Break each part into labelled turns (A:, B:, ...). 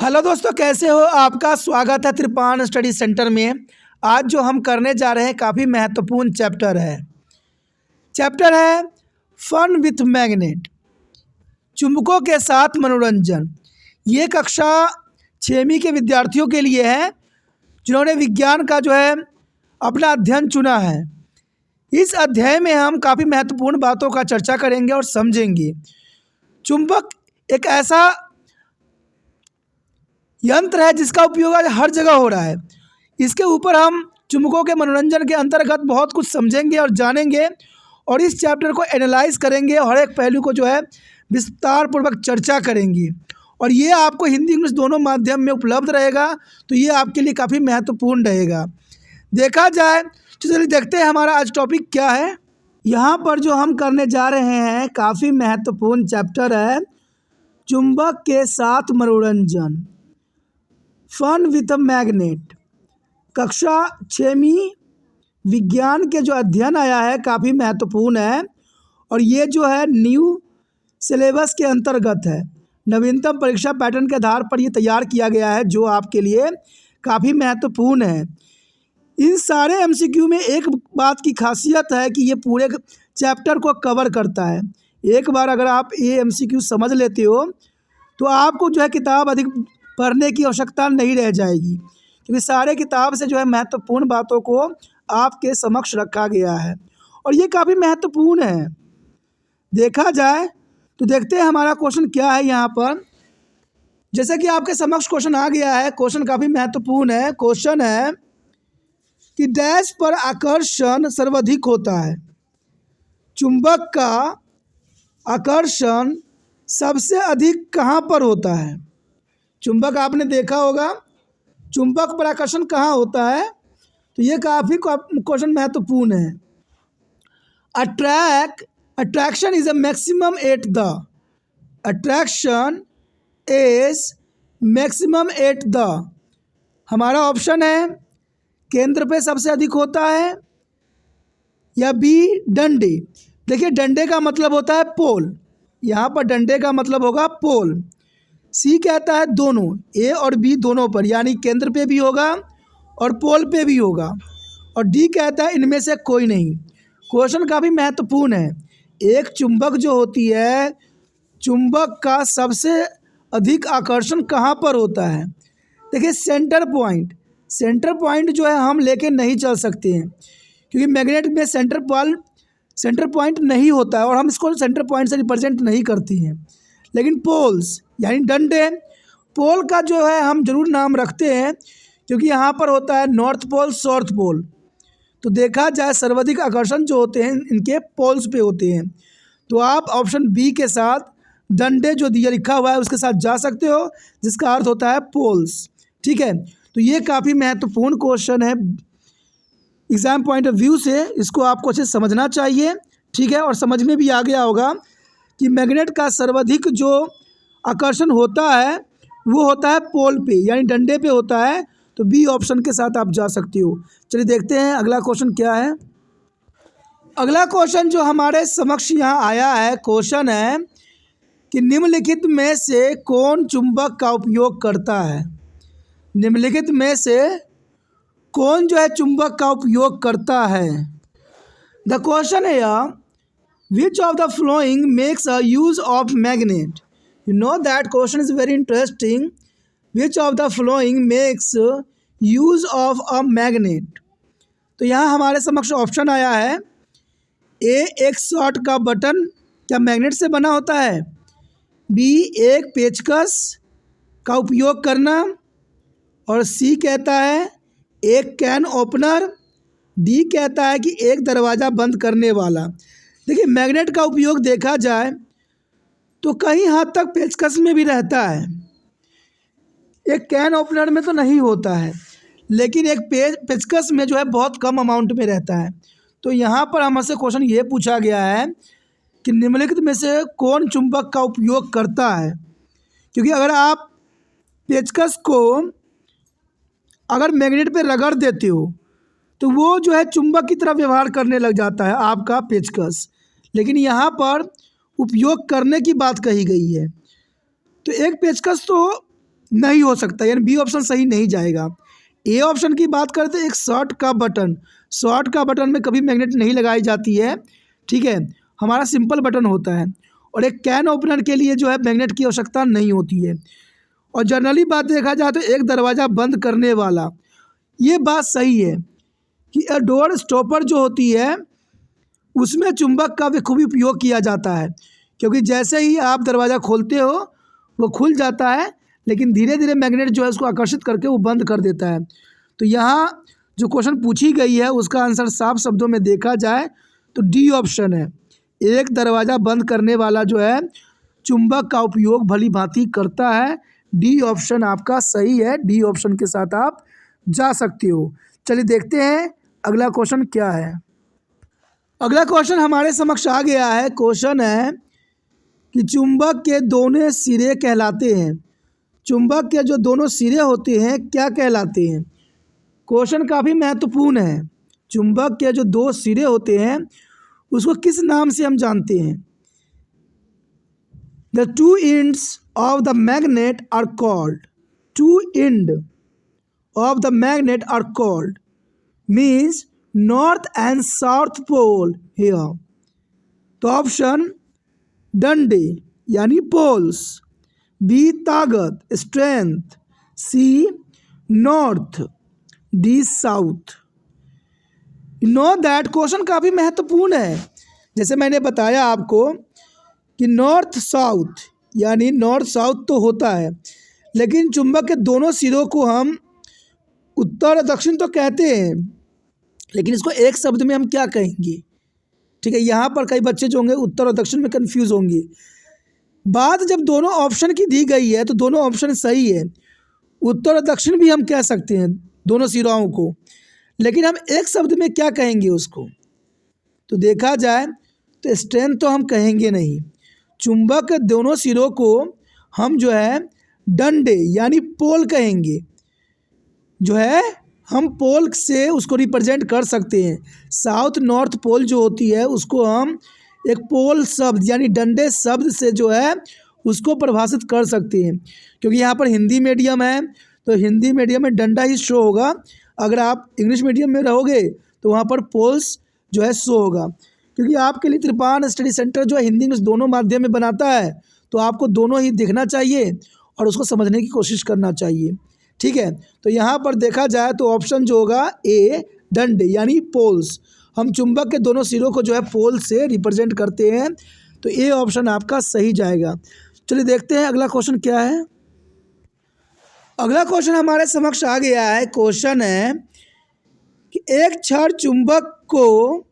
A: Hello दोस्तों, कैसे हो? आपका स्वागत है त्रिपाण स्टडी सेंटर में। आज जो हम करने जा रहे हैं काफ़ी महत्वपूर्ण चैप्टर है फन विथ मैग्नेट, चुंबकों के साथ मनोरंजन। ये कक्षा 6वीं के विद्यार्थियों के लिए है जिन्होंने विज्ञान का जो है अपना अध्ययन चुना है। इस अध्याय में हम काफ़ी महत्वपूर्ण बातों का चर्चा करेंगे और समझेंगे। चुंबक एक ऐसा यंत्र है जिसका उपयोग आज हर जगह हो रहा है। इसके ऊपर हम चुंबकों के मनोरंजन के अंतर्गत बहुत कुछ समझेंगे और जानेंगे और इस चैप्टर को एनालाइज करेंगे और हर एक पहलू को जो है विस्तार पूर्वक चर्चा करेंगे। और ये आपको हिंदी इंग्लिश दोनों माध्यम में उपलब्ध रहेगा, तो ये आपके लिए काफ़ी महत्वपूर्ण रहेगा। देखा जाए तो चलिए देखते हैं हमारा आज टॉपिक क्या है। यहाँ पर जो हम करने जा रहे हैं काफ़ी महत्वपूर्ण चैप्टर है चुंबक के साथ मनोरंजन, फन विथ मैग्नेट। कक्षा 6वीं विज्ञान के जो अध्ययन आया है काफ़ी महत्वपूर्ण है और ये जो है न्यू सिलेबस के अंतर्गत है। नवीनतम परीक्षा पैटर्न के आधार पर ये तैयार किया गया है जो आपके लिए काफ़ी महत्वपूर्ण है। इन सारे एमसीक्यू में एक बात की खासियत है कि ये पूरे चैप्टर को कवर करता है। एक बार अगर आप ये एमसीक्यू समझ लेते हो तो आपको जो है किताब अधिक पढ़ने की आवश्यकता नहीं रह जाएगी, क्योंकि सारे किताब से जो है महत्वपूर्ण बातों को आपके समक्ष रखा गया है और ये काफ़ी महत्वपूर्ण है। देखा जाए तो देखते हैं हमारा क्वेश्चन क्या है। यहाँ पर जैसे कि आपके समक्ष क्वेश्चन आ गया है, क्वेश्चन काफ़ी महत्वपूर्ण है। क्वेश्चन है कि डैश पर आकर्षण सर्वाधिक होता है। चुंबक का आकर्षण सबसे अधिक कहाँ पर होता है? चुंबक आपने देखा होगा, चुंबक पर आकर्षण कहाँ होता है, तो ये काफ़ी क्वेश्चन महत्वपूर्ण है। Attraction is a maximum at the attraction is maximum at the हमारा ऑप्शन है केंद्र पे सबसे अधिक होता है या बी डंडे। देखिए डंडे का मतलब होता है पोल, यहाँ पर डंडे का मतलब होगा पोल। सी कहता है दोनों, ए और बी दोनों पर, यानी केंद्र पे भी होगा और पोल पे भी होगा। और डी कहता है इनमें से कोई नहीं। क्वेश्चन काफ़ी महत्वपूर्ण है। एक चुंबक जो होती है, चुंबक का सबसे अधिक आकर्षण कहाँ पर होता है? देखिए सेंटर पॉइंट जो है हम लेके नहीं चल सकते हैं, क्योंकि मैग्नेट में सेंटर पॉइंट नहीं होता है और हम इसको सेंटर पॉइंट से रिप्रेजेंट नहीं करते हैं। लेकिन पोल्स यानी डंडे, पोल का जो है हम जरूर नाम रखते हैं, क्योंकि यहाँ पर होता है नॉर्थ पोल साउथ पोल। तो देखा जाए सर्वाधिक आकर्षण जो होते हैं इनके पोल्स पे होते हैं। तो आप ऑप्शन बी के साथ डंडे जो दिया लिखा हुआ है उसके साथ जा सकते हो, जिसका अर्थ होता है पोल्स। ठीक है, तो ये काफ़ी महत्वपूर्ण क्वेश्चन है एग्ज़ाम पॉइंट ऑफ व्यू से, इसको आपको अच्छे से समझना चाहिए। ठीक है, और समझ में भी आ गया होगा कि मैग्नेट का सर्वाधिक जो आकर्षण होता है वो होता है पोल पे यानी डंडे पे होता है। तो बी ऑप्शन के साथ आप जा सकते हो। चलिए देखते हैं अगला क्वेश्चन क्या है। अगला क्वेश्चन जो हमारे समक्ष यहाँ आया है, क्वेश्चन है कि निम्नलिखित में से कौन चुंबक का उपयोग करता है? निम्नलिखित में से कौन जो है चुंबक का उपयोग करता है? द क्वेश्चन है which of the following makes a use of magnet? You know that question is very interesting. Which of the following makes use of a magnet? तो यहाँ हमारे समक्ष ऑप्शन आया है। ए, एक शॉर्ट का बटन क्या मैग्नेट से बना होता है? बी, एक पेचकस का उपयोग करना, और सी कहता है एक कैन ओपनर, डी कहता है कि एक दरवाज़ा बंद करने वाला। देखिए मैग्नेट का उपयोग देखा जाए तो कहीं हद तक पेचकस में भी रहता है, एक कैन ओपनर में तो नहीं होता है, लेकिन एक पेचकस में जो है बहुत कम अमाउंट में रहता है। तो यहाँ पर हमसे क्वेश्चन ये पूछा गया है कि निम्नलिखित में से कौन चुंबक का उपयोग करता है? क्योंकि अगर आप पेचकस को अगर मैग्नेट पे रगड़ देते हो तो वो जो है चुंबक की तरह व्यवहार करने लग जाता है आपका पेचकस। लेकिन यहाँ पर उपयोग करने की बात कही गई है। तो एक पेचकस तो नहीं हो सकता, यानी बी ऑप्शन सही नहीं जाएगा। ए ऑप्शन की बात करते हैं, एक शॉर्ट का बटन में कभी मैग्नेट नहीं लगाई जाती है, ठीक है, हमारा सिंपल बटन होता है। और एक कैन ओपनर के लिए जो है मैग्नेट की आवश्यकता नहीं होती है। और जनरली बात देखा जाए तो एक दरवाज़ा बंद करने वाला, ये बात सही है कि डोर स्टॉपर जो होती है उसमें चुंबक का बखूबी उपयोग किया जाता है, क्योंकि जैसे ही आप दरवाज़ा खोलते हो वो खुल जाता है, लेकिन धीरे धीरे मैग्नेट जो है उसको आकर्षित करके वो बंद कर देता है। तो यहाँ जो क्वेश्चन पूछी गई है उसका आंसर साफ शब्दों में देखा जाए तो डी ऑप्शन है। एक दरवाज़ा बंद करने वाला जो है चुंबक का उपयोग भली भांति करता है। डी ऑप्शन आपका सही है, डी ऑप्शन के साथ आप जा सकते हो। चलिए देखते हैं अगला क्वेश्चन क्या है। अगला क्वेश्चन हमारे समक्ष आ गया है। क्वेश्चन है कि चुंबक के दोनों सिरे कहलाते हैं, चुंबक के जो दोनों सिरे होते हैं क्या कहलाते हैं। क्वेश्चन काफ़ी महत्वपूर्ण है। चुंबक के जो दो सिरे होते हैं उसको किस नाम से हम जानते हैं। The two ends of the magnet are called, two end of the magnet are called means north and south pole here. तो ऑप्शन डंडे यानी पोल्स, बी ताकत strength, C north, D south. Know that question काफ़ी महत्वपूर्ण है। जैसे मैंने बताया आपको कि नॉर्थ साउथ यानी नॉर्थ साउथ तो होता है, लेकिन चुंबक के दोनों सिरों को हम उत्तर और दक्षिण तो कहते हैं, लेकिन इसको एक शब्द में हम क्या कहेंगे। ठीक है, यहाँ पर कई बच्चे जो होंगे उत्तर और दक्षिण में कंफ्यूज होंगे। बात जब दोनों ऑप्शन की दी गई है तो दोनों ऑप्शन सही है, उत्तर और दक्षिण भी हम कह सकते हैं दोनों सिराओं को, लेकिन हम एक शब्द में क्या कहेंगे उसको। तो देखा जाए तो स्ट्रेंथ तो हम कहेंगे नहीं, चुंबक के दोनों सिरों को हम जो है डंडे यानी पोल कहेंगे, जो है हम पोल से उसको रिप्रेजेंट कर सकते हैं। साउथ नॉर्थ पोल जो होती है उसको हम एक पोल शब्द यानी डंडे शब्द से जो है उसको परिभाषित कर सकते हैं, क्योंकि यहाँ पर हिंदी मीडियम है तो हिंदी मीडियम में डंडा ही शो होगा। अगर आप इंग्लिश मीडियम में रहोगे तो वहाँ पर पोल्स जो है शो होगा, क्योंकि आपके लिए त्रिपान स्टडी सेंटर जो है हिंदी इंग्लिश दोनों माध्यम में बनाता है, तो आपको दोनों ही देखना चाहिए और उसको समझने की कोशिश करना चाहिए। ठीक है, तो यहाँ पर देखा जाए तो ऑप्शन जो होगा ए डंडे यानी पोल्स, हम चुंबक के दोनों सिरों को जो है पोल से रिप्रेजेंट करते हैं, तो ए ऑप्शन आपका सही जाएगा। चलिए देखते हैं अगला क्वेश्चन क्या है। अगला क्वेश्चन हमारे समक्ष आ गया है। क्वेश्चन है कि एक क्षण चुंबक को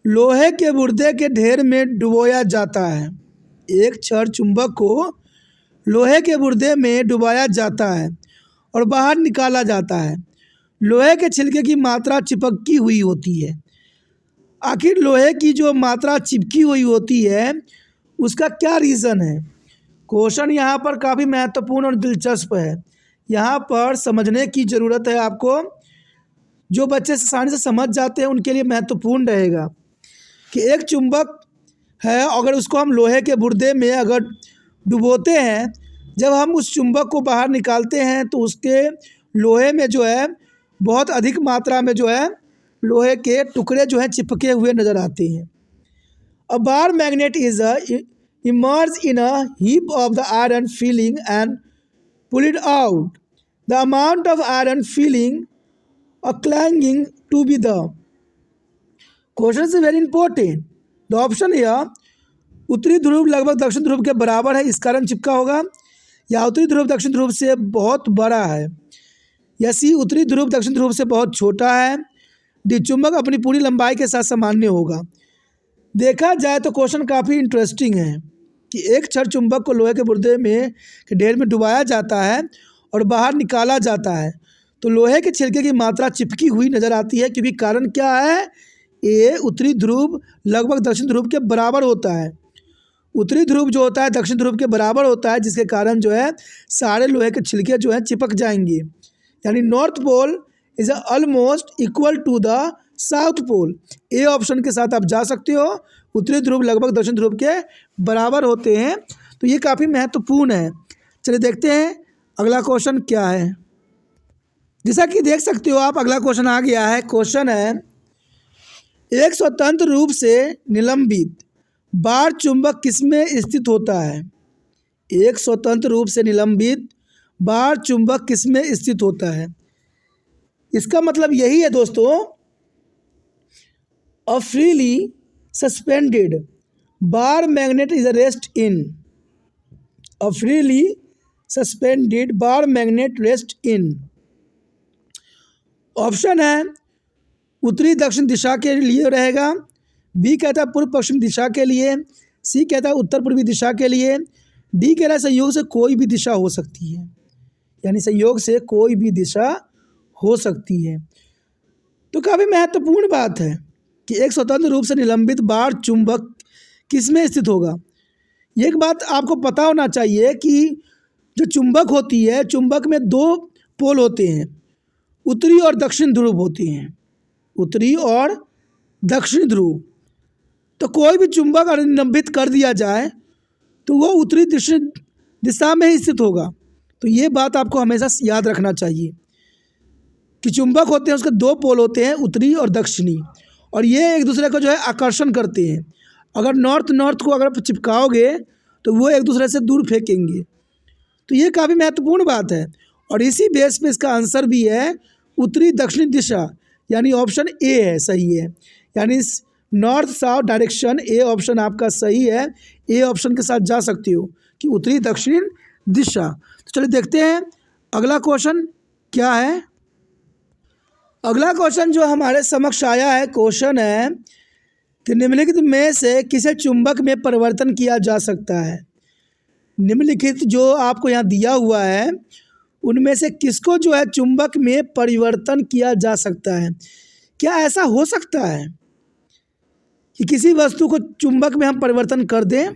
A: लोहे के गुर्दे के ढेर में डुबोया जाता है, एक क्षण चुंबक को लोहे के गुर्दे में डुबाया जाता है और बाहर निकाला जाता है। लोहे के छिलके की मात्रा चिपकी हुई होती है। आखिर लोहे की जो मात्रा चिपकी हुई होती है उसका क्या रीज़न है। क्वेश्चन यहाँ पर काफ़ी महत्वपूर्ण और दिलचस्प है, यहाँ पर समझने की ज़रूरत है आपको। जो बच्चे आसानी से समझ जाते हैं उनके लिए महत्वपूर्ण रहेगा कि एक चुंबक है, अगर उसको हम लोहे के गुर्दे में अगर डुबोते हैं, जब हम उस चुंबक को बाहर निकालते हैं तो उसके लोहे में जो है बहुत अधिक मात्रा में जो है लोहे के टुकड़े जो हैं चिपके हुए नज़र आते हैं। A bar magnet is emerge in a heap of the iron filing and pull it out. The amount of iron filing a clinging to be the. Question is very important. The option है उत्तरी ध्रुव लगभग दक्षिण ध्रुव के बराबर है, इस कारण चिपका होगा, या उत्तरी ध्रुव दक्षिण ध्रुव से बहुत बड़ा है, या सी उत्तरी ध्रुव दक्षिण ध्रुव से बहुत छोटा है, डी चुंबक अपनी पूरी लंबाई के साथ सामान्य होगा। देखा जाए तो क्वेश्चन काफ़ी इंटरेस्टिंग है कि एक क्षण चुंबक को लोहे के गुर्दे में के ढेर में डुबाया जाता है और बाहर निकाला जाता है, तो लोहे के छिलके की मात्रा चिपकी हुई नज़र आती है, क्योंकि कारण क्या है, ए उत्तरी ध्रुव लगभग दक्षिण ध्रुव के बराबर होता है। उत्तरी ध्रुव जो होता है दक्षिण ध्रुव के बराबर होता है, जिसके कारण जो है सारे लोहे के छिलके जो हैं चिपक जाएंगे, यानी north pole is almost equal to the south pole. A option के साथ आप जा सकते हो, उत्तरी ध्रुव लगभग दक्षिण ध्रुव के बराबर होते हैं, तो ये काफ़ी महत्वपूर्ण है। चलिए देखते हैं अगला क्वेश्चन क्या है, जैसा कि देख सकते हो आप, अगला क्वेश्चन आ गया है। क्वेश्चन है, एक स्वतंत्र रूप से निलंबित बार चुंबक किसमें स्थित होता है? एक स्वतंत्र रूप से निलंबित बार चुंबक किसमें स्थित होता है? इसका मतलब यही है दोस्तों, a freely suspended bar magnet is rest in, a freely suspended bar magnet rest in. Option है उत्तरी दक्षिण दिशा के लिए रहेगा, बी कहता है पूर्व पश्चिम दिशा के लिए, सी कहता है उत्तर पूर्वी दिशा के लिए, डी कह रहा है संयोग से कोई भी दिशा हो सकती है, यानी संयोग से कोई भी दिशा हो सकती है। तो काफ़ी महत्वपूर्ण बात है कि एक स्वतंत्र रूप से निलंबित बार चुंबक किसमें स्थित होगा। ये एक बात आपको पता होना चाहिए कि जो चुंबक होती है, चुंबक में दो पोल होते हैं, उत्तरी और दक्षिण ध्रुव होते हैं, उत्तरी और दक्षिण ध्रुव। तो कोई भी चुंबक अगर निलंबित कर दिया जाए तो वो उत्तरी दक्षिण दिशा में ही स्थित होगा। तो ये बात आपको हमेशा याद रखना चाहिए कि चुंबक होते हैं, उसके दो पोल होते हैं, उत्तरी और दक्षिणी, और ये एक दूसरे को जो है आकर्षण करते हैं। अगर नॉर्थ को अगर चिपकाओगे तो वो एक दूसरे से दूर फेंकेंगे। तो ये काफ़ी महत्वपूर्ण बात है, और इसी बेस पे इसका आंसर भी है उत्तरी दक्षिणी दिशा, यानी ऑप्शन ए है, सही है। यानी north south direction, A option आपका सही है। ए ऑप्शन के साथ जा सकते हो कि उत्तरी दक्षिण दिशा। तो चलिए देखते हैं अगला क्वेश्चन क्या है। अगला क्वेश्चन जो हमारे समक्ष आया है, क्वेश्चन है कि निम्नलिखित में से किसे चुंबक में परिवर्तन किया जा सकता है? निम्नलिखित जो आपको यहाँ दिया हुआ है उनमें से किसको जो है चुंबक में परिवर्तन किया जा सकता है? क्या ऐसा हो सकता है कि किसी वस्तु को चुंबक में हम परिवर्तन कर दें?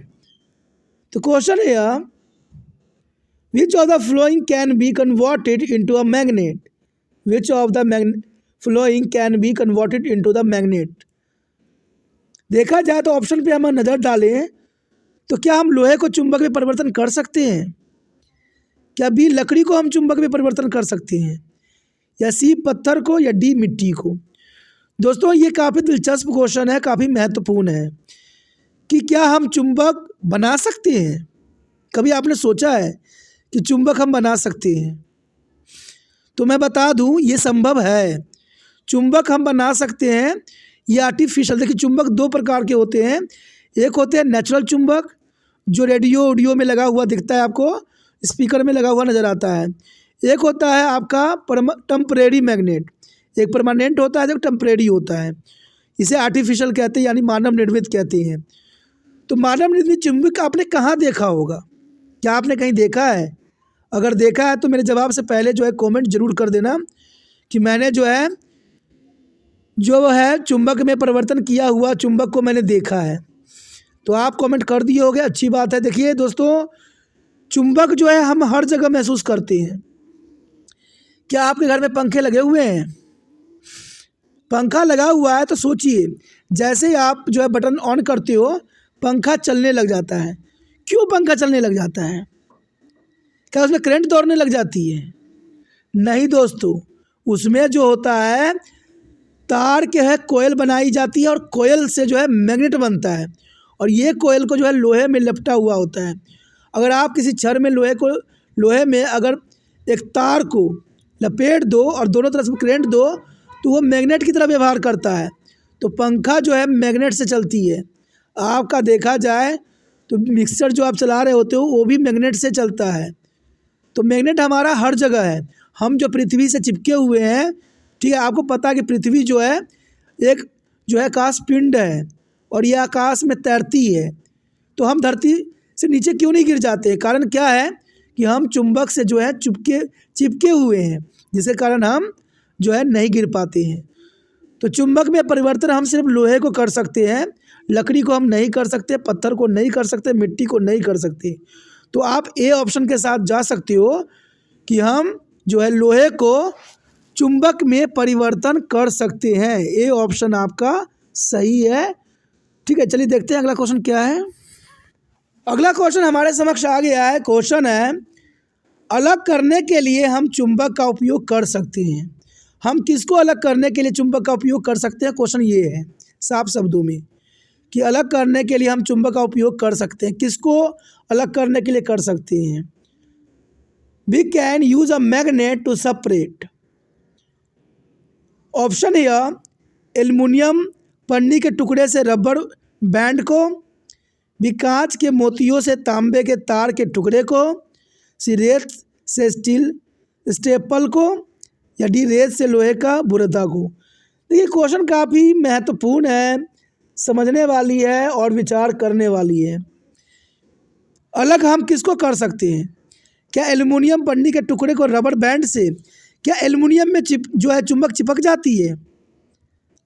A: तो क्वेश्चन है यह, which of the flowing can be converted into a magnet, which of the flowing can be converted into the magnet. देखा जाए तो ऑप्शन पे हम नज़र डालें तो क्या हम लोहे को चुंबक में परिवर्तन कर सकते हैं? क्या बी लकड़ी को हम चुंबक में परिवर्तन कर सकते हैं, या सी पत्थर को, या डी मिट्टी को? दोस्तों ये काफ़ी दिलचस्प क्वेश्चन है, काफ़ी महत्वपूर्ण है कि क्या हम चुंबक बना सकते हैं? कभी आपने सोचा है कि चुंबक हम बना सकते हैं? तो मैं बता दूं ये संभव है, चुंबक हम बना सकते हैं। ये आर्टिफिशियल, देखिए चुंबक दो प्रकार के होते हैं, एक होते हैं नेचुरल चुंबक जो रेडियो ऑडियो में लगा हुआ दिखता है, आपको स्पीकर में लगा हुआ नज़र आता है। एक होता है आपका टेम्परेरी मैग्नेट, एक परमानेंट होता है, जो टेम्परेरी होता है। इसे आर्टिफिशियल कहते हैं, यानी मानव निर्मित कहते हैं। तो मानव निर्मित चुंबक आपने कहाँ देखा होगा? क्या आपने कहीं देखा है? अगर देखा है तो मेरे जवाब से पहले जो है कमेंट जरूर कर देना कि मैंने जो है चुंबक में परिवर्तन किया हुआ चुंबक को मैंने देखा है। तो आप कमेंट कर दिए होगे, अच्छी बात है। देखिए दोस्तों, चुंबक जो है हम हर जगह महसूस करते हैं। क्या आपके घर में पंखे लगे हुए हैं? पंखा लगा हुआ है तो सोचिए, जैसे ही आप जो है बटन ऑन करते हो पंखा चलने लग जाता है। क्यों पंखा चलने लग जाता है? क्या उसमें करंट दौड़ने लग जाती है? नहीं दोस्तों, उसमें जो होता है तार के है कोयल बनाई जाती है, और कोयल से जो है मैग्नेट बनता है, और ये कोयल को जो है लोहे में लपटा हुआ होता है। अगर आप किसी छड़ में लोहे में अगर एक तार को लपेट दो और दोनों तरफ से करंट दो तो वो मैग्नेट की तरह व्यवहार करता है। तो पंखा जो है मैग्नेट से चलती है। आपका देखा जाए तो मिक्सर जो आप चला रहे होते हो वो भी मैग्नेट से चलता है। तो मैग्नेट हमारा हर जगह है। हम जो पृथ्वी से चिपके हुए हैं, ठीक है, आपको पता है कि पृथ्वी जो है एक जो है आकाश पिंड है, और ये आकाश में तैरती है। तो हम धरती से नीचे क्यों नहीं गिर जाते? कारण क्या है कि हम चुंबक से जो है चिपके हुए हैं, जिसके कारण हम जो है नहीं गिर पाते हैं। तो चुंबक में परिवर्तन हम सिर्फ लोहे को कर सकते हैं, लकड़ी को हम नहीं कर सकते, पत्थर को नहीं कर सकते, मिट्टी को नहीं कर सकते। तो आप ए ऑप्शन के साथ जा सकते हो कि हम जो है लोहे को चुंबक में परिवर्तन कर सकते हैं। ए ऑप्शन आपका सही है। ठीक है, चलिए देखते हैं अगला क्वेश्चन क्या है। अगला क्वेश्चन हमारे समक्ष आ गया है। क्वेश्चन है, अलग करने के लिए हम चुंबक का उपयोग कर सकते हैं। हम किसको अलग करने के लिए चुंबक का उपयोग कर सकते हैं? क्वेश्चन ये है साफ शब्दों में कि अलग करने के लिए हम चुंबक का उपयोग कर सकते हैं। किसको अलग करने के लिए कर सकते हैं? We can use a magnet to separate. Option है एल्युमिनियम पन्नी के टुकड़े से रबर बैंड को, भी कांच के मोतियों से तांबे के तार के टुकड़े को, सी रेत से स्टील स्टेपल को, या डी रेत से लोहे का बुरादा को। देखिए क्वेश्चन काफ़ी महत्वपूर्ण है, समझने वाली है और विचार करने वाली है। अलग हम किसको कर सकते हैं? क्या एल्युमिनियम पन्नी के टुकड़े को रबर बैंड से, क्या एल्युमिनियम में चुंबक चिपक जाती है?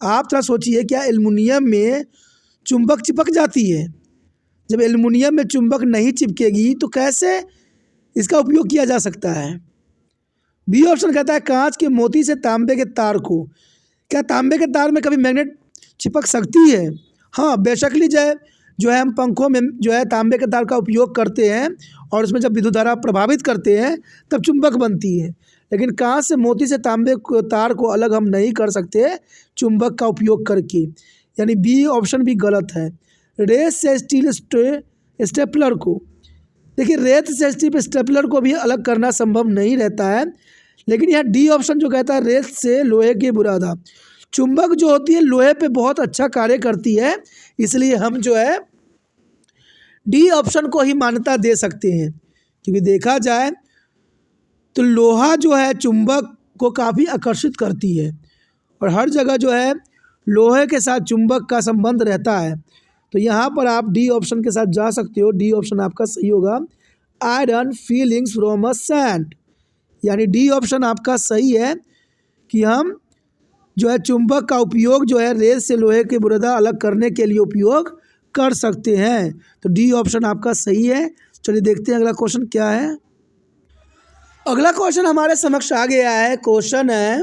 A: आप थोड़ा सोचिए, क्या एल्युमिनियम में चुंबक चिपक जाती है? जब एल्युमिनियम में चुंबक नहीं चिपकेगी तो कैसे इसका उपयोग किया जा सकता है? बी ऑप्शन कहता है कांच के मोती से तांबे के तार को। क्या तांबे के तार में कभी मैग्नेट चिपक सकती है? हाँ, बेशकली जो है हम पंखों में जो है तांबे के तार का उपयोग करते हैं और उसमें जब विद्युत धारा प्रभावित करते हैं तब चुंबक बनती है। लेकिन कांच से मोती से तांबे तार को अलग हम नहीं कर सकते चुंबक का उपयोग करके, यानी बी ऑप्शन भी गलत है। रेत से स्टील स्टेपलर को, देखिए रेत से स्टील स्टेपलर को भी अलग करना संभव नहीं रहता है। लेकिन यह डी ऑप्शन जो कहता है रेत से लोहे की बुरादा, चुंबक जो होती है लोहे पे बहुत अच्छा कार्य करती है, इसलिए हम जो है डी ऑप्शन को ही मान्यता दे सकते हैं। क्योंकि देखा जाए तो लोहा जो है चुंबक को काफ़ी आकर्षित करती है और हर जगह जो है लोहे के साथ चुंबक का संबंध रहता है। तो यहाँ पर आप डी ऑप्शन के साथ जा सकते हो। डी ऑप्शन आपका सही होगा। Iron feelings from a sand, यानी डी ऑप्शन आपका सही है कि हम जो है चुंबक का उपयोग जो है रेत से लोहे के बुरादा अलग करने के लिए उपयोग कर सकते हैं। तो डी ऑप्शन आपका सही है। चलिए देखते हैं अगला क्वेश्चन क्या है। अगला क्वेश्चन हमारे समक्ष आ गया है। क्वेश्चन है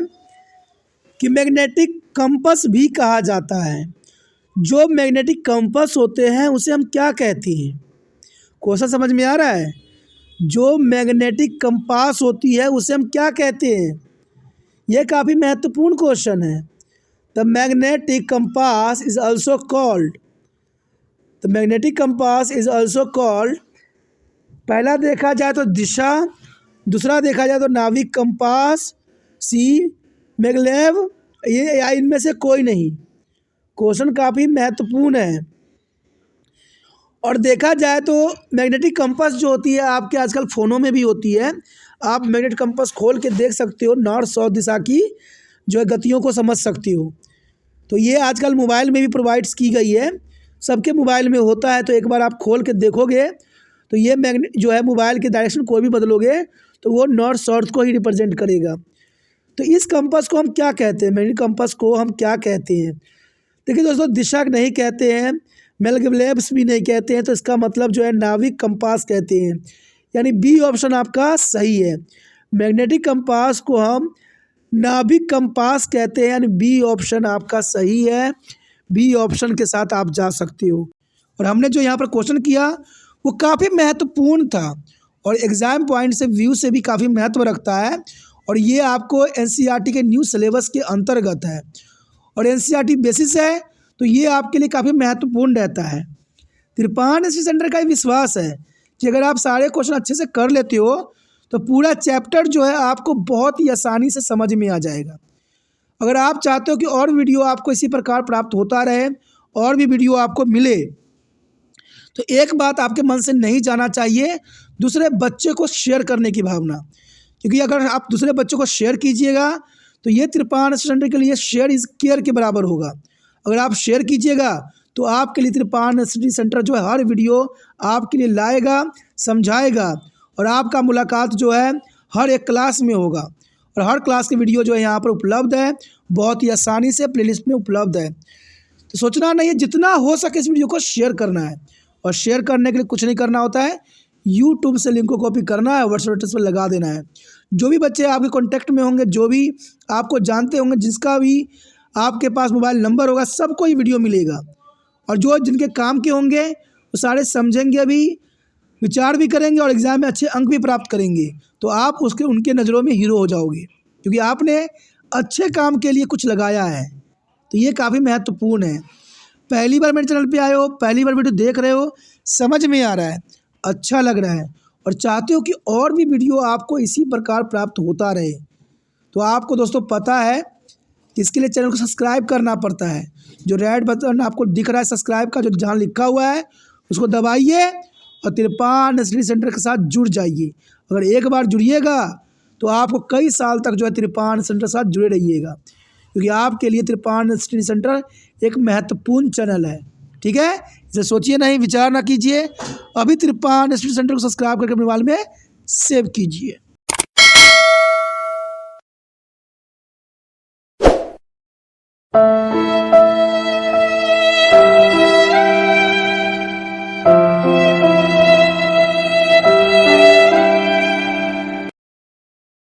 A: कि मैग्नेटिक कंपास भी कहा जाता है। जो मैग्नेटिक कंपास होते हैं उसे हम क्या कहते हैं? क्वेश्चन समझ में आ रहा है? जो मैग्नेटिक कंपास होती है उसे हम क्या कहते हैं? यह काफ़ी महत्वपूर्ण क्वेश्चन है। The magnetic compass is also called, the magnetic compass is also called, पहला देखा जाए तो दिशा, दूसरा देखा जाए तो नाविक कंपास, सी मैगलेव, ये या इनमें से कोई नहीं। क्वेश्चन काफ़ी महत्वपूर्ण है। और देखा जाए तो मैग्नेटिक कंपास जो होती है आपके आजकल फ़ोनों में भी होती है। आप मैग्नेटिक कंपास खोल के देख सकते हो, नॉर्थ साउथ दिशा की जो है गतियों को समझ सकते हो। तो ये आजकल मोबाइल में भी प्रोवाइड्स की गई है, सबके मोबाइल में होता है। तो एक बार आप खोल के देखोगे तो ये मैग्नेट जो है मोबाइल के डायरेक्शन कोई भी बदलोगे तो वो नॉर्थ साउथ को ही रिप्रेजेंट करेगा। तो इस कंपास को हम क्या कहते हैं? मैग्नेटिक कंपास को हम क्या कहते हैं? देखिए दोस्तों, दिशा नहीं कहते हैं, मैगलेव्स भी नहीं कहते हैं, तो इसका मतलब जो है नाविक कंपास कहते हैं। यानी बी ऑप्शन आपका सही है। मैग्नेटिक कंपास को हम नाविक कंपास कहते हैं, यानी बी ऑप्शन आपका सही है। बी ऑप्शन के साथ आप जा सकते हो। और हमने जो यहाँ पर क्वेश्चन किया वो काफ़ी महत्वपूर्ण था और एग्ज़ाम पॉइंट से व्यू से भी काफ़ी महत्व रखता है। और ये आपको एनसीईआरटी के न्यू सिलेबस के अंतर्गत है और एनसीईआरटी बेसिस है, तो ये आपके लिए काफ़ी महत्वपूर्ण रहता है। त्रिपान इंस्टीट्यूट सेंटर का विश्वास है कि अगर आप सारे क्वेश्चन अच्छे से कर लेते हो तो पूरा चैप्टर जो है आपको बहुत ही आसानी से समझ में आ जाएगा। अगर आप चाहते हो कि और वीडियो आपको इसी प्रकार प्राप्त होता रहे और भी वीडियो आपको मिले, तो एक बात आपके मन से नहीं जाना चाहिए, दूसरे बच्चे को शेयर करने की भावना। क्योंकि अगर आप दूसरे बच्चों को शेयर कीजिएगा तो ये त्रिपान सेंटर के लिए शेयर इज़ केयर के बराबर होगा। अगर आप शेयर कीजिएगा तो आपके लिए त्रिपान सेंटर जो है हर वीडियो आपके लिए लाएगा, समझाएगा और आपका मुलाकात जो है हर एक क्लास में होगा। और हर क्लास के वीडियो जो है यहाँ पर उपलब्ध है, बहुत ही आसानी से प्लेलिस्ट में उपलब्ध है। तो सोचना नहीं है, जितना हो सके इस वीडियो को शेयर करना है। और शेयर करने के लिए कुछ नहीं करना होता है, यूट्यूब से लिंक को कॉपी करना है, व्हाट्सएप स्टेटस पर लगा देना है। जो भी बच्चे आपके कॉन्टैक्ट में होंगे, जो भी आपको जानते होंगे, जिसका भी आपके पास मोबाइल नंबर होगा, सबको ये वीडियो मिलेगा। और जो जिनके काम के होंगे वो सारे समझेंगे भी विचार भी करेंगे और एग्ज़ाम में अच्छे अंक भी प्राप्त करेंगे, तो आप उसके उनके नज़रों में हीरो हो जाओगे, क्योंकि आपने अच्छे काम के लिए कुछ लगाया है। तो ये काफ़ी महत्वपूर्ण है। पहली बार मेरे चैनल पे आए हो, पहली बार वीडियो देख रहे हो, समझ में आ रहा है, अच्छा लग रहा है और चाहते हो कि और भी वीडियो आपको इसी प्रकार प्राप्त होता रहे, तो आपको दोस्तों पता है कि इसके लिए चैनल को सब्सक्राइब करना पड़ता है। जो रेड बटन आपको दिख रहा है सब्सक्राइब का, जो जहाँ लिखा हुआ है उसको दबाइए और तिरपान स्टडी सेंटर के साथ जुड़ जाइए। अगर एक बार जुड़िएगा तो आपको कई साल तक जो है तिरपान सेंटर के साथ जुड़े रहिएगा, क्योंकि आपके लिए तिरपान स्टडी सेंटर एक महत्वपूर्ण चैनल है। ठीक है, इसे सोचिए नहीं, विचार ना कीजिए, अभी तिरपान स्टडी सेंटर को सब्सक्राइब करके अपने मोबाइल में सेव कीजिए।